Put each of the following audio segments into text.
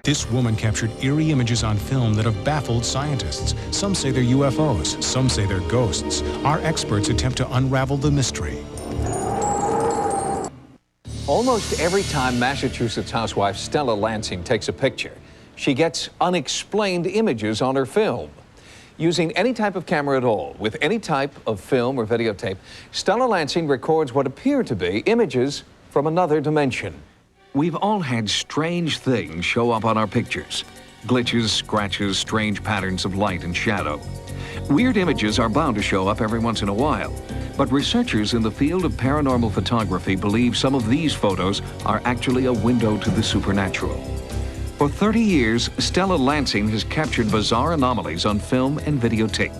This woman captured eerie images on film that have baffled scientists. Some say they're UFOs, some say they're ghosts. Our experts attempt to unravel the mystery. Almost every time Massachusetts housewife Stella Lansing takes a picture, she gets unexplained images on her film. Using any type of camera at all, with any type of film or videotape, Stella Lansing records what appear to be images from another dimension. We've all had strange things show up on our pictures. Glitches, scratches, strange patterns of light and shadow. Weird images are bound to show up every once in a while, but researchers in the field of paranormal photography believe some of these photos are actually a window to the supernatural. For 30 years, Stella Lansing has captured bizarre anomalies on film and videotape.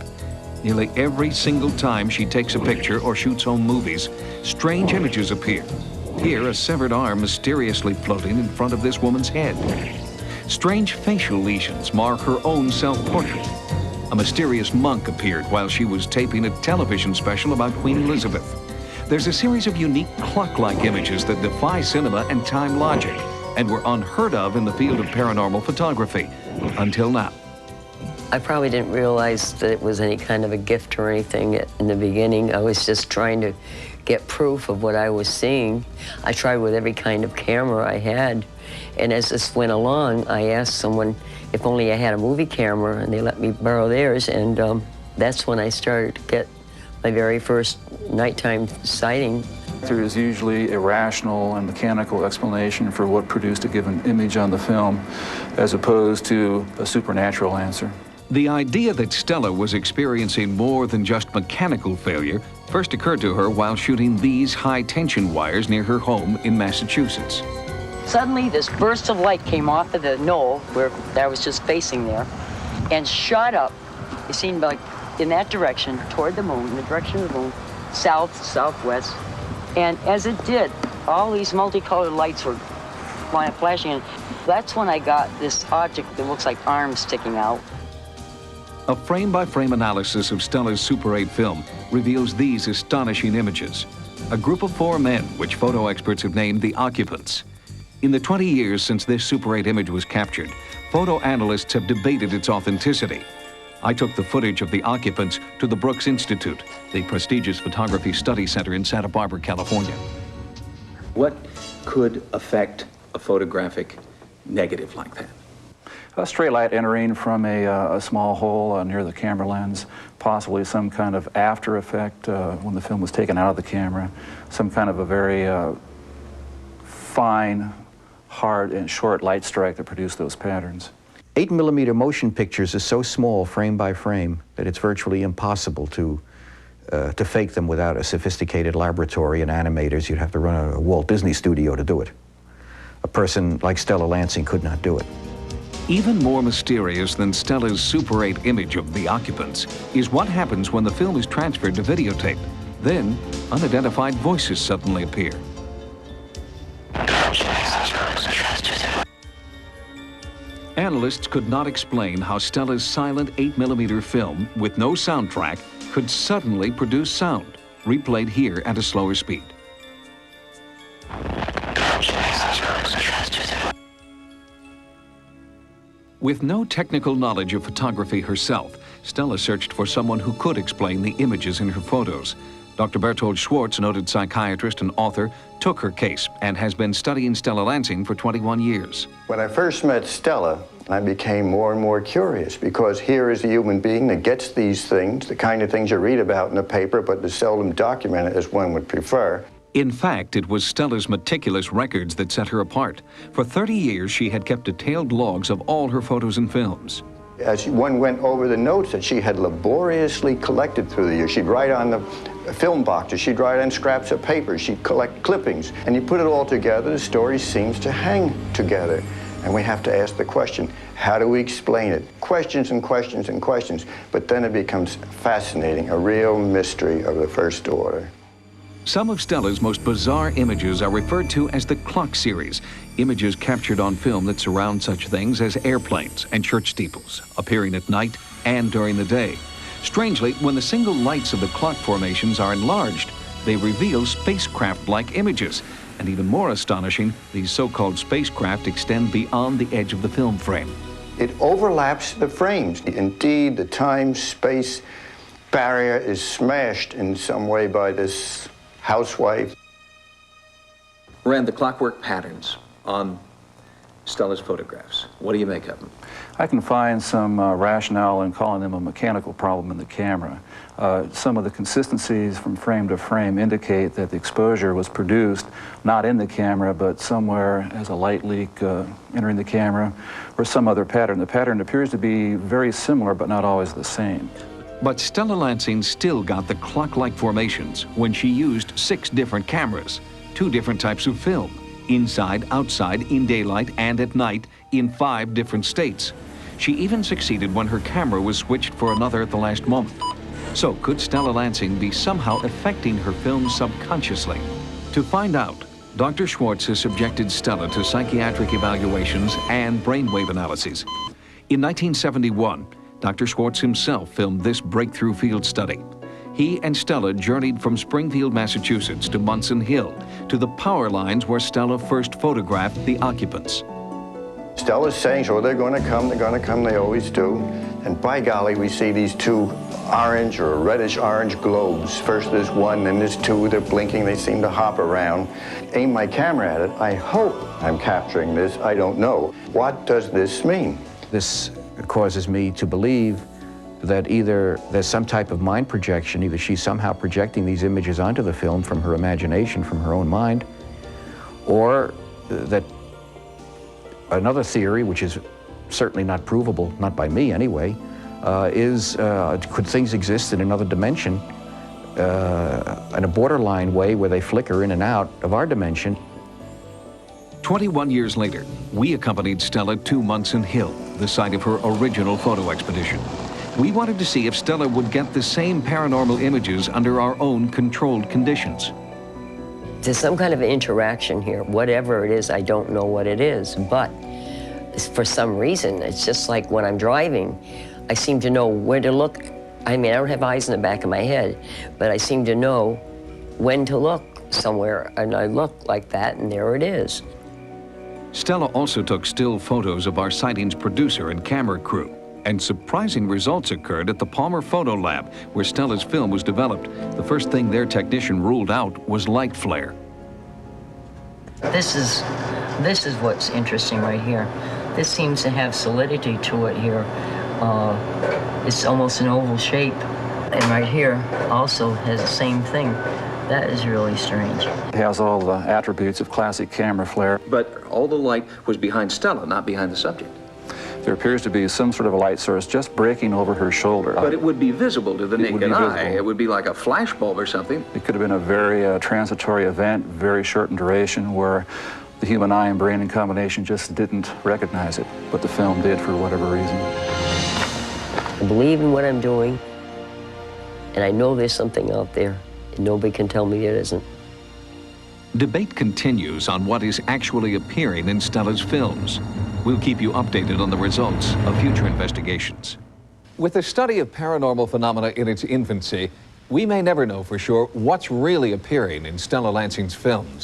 Nearly every single time she takes a picture or shoots home movies, strange images appear. Here, a severed arm mysteriously floating in front of this woman's head. Strange facial lesions mark her own self-portrait. A mysterious monk appeared while she was taping a television special about Queen Elizabeth. There's a series of unique clock-like images that defy cinema and time logic, and were unheard of in the field of paranormal photography, until now. I probably didn't realize that it was any kind of a gift or anything in the beginning. I was just trying to get proof of what I was seeing. I tried with every kind of camera I had, and as this went along, I asked someone if only I had a movie camera, and they let me borrow theirs, and that's when I started to get my very first nighttime sighting. There is usually a rational and mechanical explanation for what produced a given image on the film, as opposed to a supernatural answer. The idea that Stella was experiencing more than just mechanical failure first occurred to her while shooting these high-tension wires near her home in Massachusetts. Suddenly, this burst of light came off of the knoll where I was just facing there and shot up. It seemed like in that direction, toward the moon, in the direction of the moon, south, southwest. And as it did, all these multicolored lights were flashing, and that's when I got this object that looks like arms sticking out. A frame-by-frame analysis of Stella's Super 8 film reveals these astonishing images. A group of 4 men, which photo experts have named the occupants. In the 20 years since this Super 8 image was captured, photo analysts have debated its authenticity. I took the footage of the occupants to the Brooks Institute, the prestigious photography study center in Santa Barbara, California. What could affect a photographic negative like that? A stray light entering from a small hole near the camera lens, possibly some kind of after effect when the film was taken out of the camera, some kind of a very fine, hard, and short light strike that produced those patterns. 8mm motion pictures are so small, frame by frame, that it's virtually impossible to fake them without a sophisticated laboratory and animators. You'd have to run a Walt Disney studio to do it. A person like Stella Lansing could not do it. Even more mysterious than Stella's Super 8 image of the occupants is what happens when the film is transferred to videotape. Then, unidentified voices suddenly appear. Analysts could not explain how Stella's silent 8mm film with no soundtrack could suddenly produce sound, replayed here at a slower speed. With no technical knowledge of photography herself, Stella searched for someone who could explain the images in her photos. Dr. Bertold Schwartz, noted psychiatrist and author, took her case and has been studying Stella Lansing for 21 years. When I first met Stella, I became more and more curious, because here is a human being that gets these things, the kind of things you read about in the paper, but is seldom documented as one would prefer. In fact, it was Stella's meticulous records that set her apart. For 30 years, she had kept detailed logs of all her photos and films. As one went over the notes that she had laboriously collected through the years, she'd write on the film boxes, she'd write on scraps of paper, she'd collect clippings, and you put it all together, the story seems to hang together. And we have to ask the question, how do we explain it? Questions and questions and questions, but then it becomes fascinating, a real mystery of the first order. Some of Stella's most bizarre images are referred to as the clock series, images captured on film that surround such things as airplanes and church steeples, appearing at night and during the day. Strangely, when the single lights of the clock formations are enlarged, they reveal spacecraft-like images, And even more astonishing, these so-called spacecraft extend beyond the edge of the film frame. It overlaps the frames. Indeed, the time-space barrier is smashed in some way by this housewife. Rand, the clockwork patterns on Stella's photographs, what do you make of them? I can find some rationale in calling them a mechanical problem in the camera. Some of the consistencies from frame to frame indicate that the exposure was produced not in the camera, but somewhere as a light leak entering the camera, or some other pattern. The pattern appears to be very similar, but not always the same. But Stella Lansing still got the clock-like formations when she used 6 different cameras, 2 different types of film, inside, outside, in daylight, and at night, in 5 different states. She even succeeded when her camera was switched for another at the last moment. So could Stella Lansing be somehow affecting her film subconsciously? To find out, Dr. Schwartz has subjected Stella to psychiatric evaluations and brainwave analyses. In 1971, Dr. Schwartz himself filmed this breakthrough field study. He and Stella journeyed from Springfield, Massachusetts to Munson Hill, to the power lines where Stella first photographed the occupants. Stella's saying, so they're going to come, they always do. And by golly, we see these 2 orange or reddish-orange globes. First there's 1, then there's 2, they're blinking, they seem to hop around. Aim my camera at it, I hope I'm capturing this, I don't know. What does this mean? This causes me to believe that either there's some type of mind projection, either she's somehow projecting these images onto the film from her imagination, from her own mind, or that another theory, which is certainly not provable, not by me anyway, is could things exist in another dimension, in a borderline way where they flicker in and out of our dimension. 21 years later, we accompanied Stella to Munson Hill, the site of her original photo expedition. We wanted to see if Stella would get the same paranormal images under our own controlled conditions. There's some kind of interaction here. Whatever it is, I don't know what it is, but for some reason, it's just like when I'm driving, I seem to know where to look. I mean, I don't have eyes in the back of my head, but I seem to know when to look somewhere, and I look like that, and there it is. Stella also took still photos of our sighting's producer and camera crew, and surprising results occurred at the Palmer Photo Lab, where Stella's film was developed. The first thing their technician ruled out was light flare. This is what's interesting right here. This seems to have solidity to it here. It's almost an oval shape. And right here also has the same thing. That is really strange. It has all the attributes of classic camera flare. But all the light was behind Stella, not behind the subject. There appears to be some sort of a light source just breaking over her shoulder. But it would be visible to the naked eye. Visible. It would be like a flash bulb or something. It could have been a very transitory event, very short in duration, where the human eye and brain in combination just didn't recognize it, but the film did for whatever reason. I believe in what I'm doing, and I know there's something out there, and nobody can tell me it isn't. Debate continues on what is actually appearing in Stella's films. We'll keep you updated on the results of future investigations. With the study of paranormal phenomena in its infancy, we may never know for sure what's really appearing in Stella Lansing's films.